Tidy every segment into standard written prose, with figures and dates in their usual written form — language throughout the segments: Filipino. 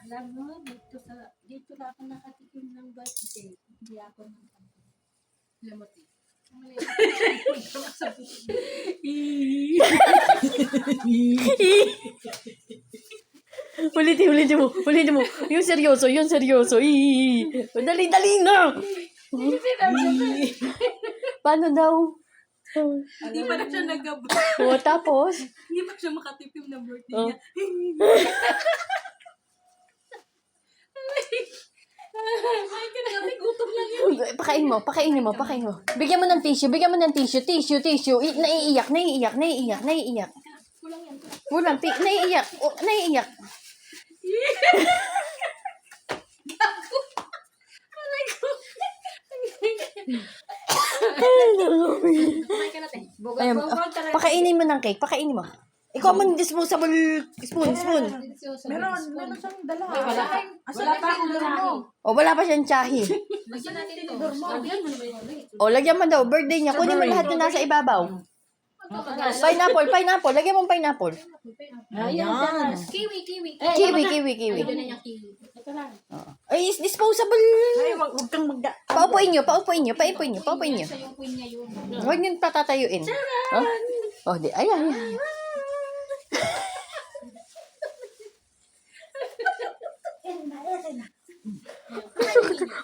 Alam mo, dito na ako nakatikim ng birthday. Hindi ako lamuti. Ulitin mo. Yung seryoso. Dali na. Paano daw? Hindi pa na siya nagaba. O, tapos? Hindi pa siya makatipim ng birthday Oh. niya. Ay, kinakati, gutom lang yun. Pakain mo. Bigyan mo ng tissue. Tissue. Naiiyak. Kulang yan. Kulang. Naiiyak. Kumain ka natin. Ayun, pakainin mo ng cake. Ikaw man disposable spoon. Meron siyang dala. Wala pa akong dalawa. O, wala pa siyang tsahi. Lagyan natin ito. Lagyan mo naman yun. O, lagyan mo daw. Birthday niya. Kunin mo lahat na nasa ibabaw. Pineapple. Lagyan mo pineapple. Ayan. Kiwi. Kiwi. Ayun na niya kiwi. Ito lang. Ay, is disposable. Ay, wag kang magda. Paupuin nyo. Siya yung queen niya yun. Huwag nyo patatayuin. Oh, di. Ay.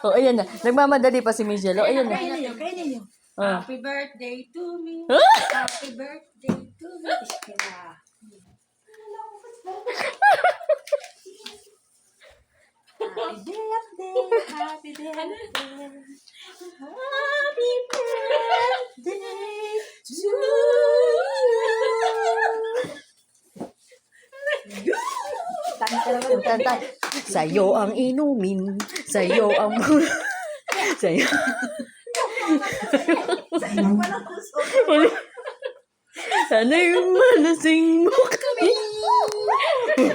Oh, ayan na. Nagmamadali pa si Michelle. Oh, ayan na. Kainin niyo. Oh. Happy birthday to me. Huh? Happy birthday to me. Iskila. Happy birthday. Happy birthday. Happy birthday to you. Tanta. Sa'yo ang inumin. Sa'yo ang... Sa'yo. Sana yung manasing mo kami. 5,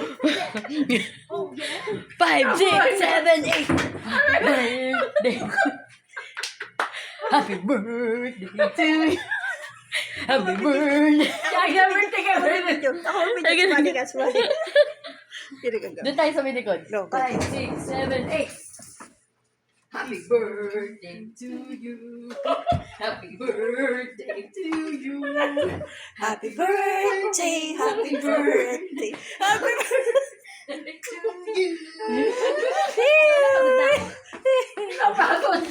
6, 7, 8. Happy birthday to you. Happy birthday. Doon tayo sa minikod. 5, 6, 7, 8. Happy birthday to you. Happy birthday to you. Happy birthday. Happy birthday. Happy birthday to you. Napagod.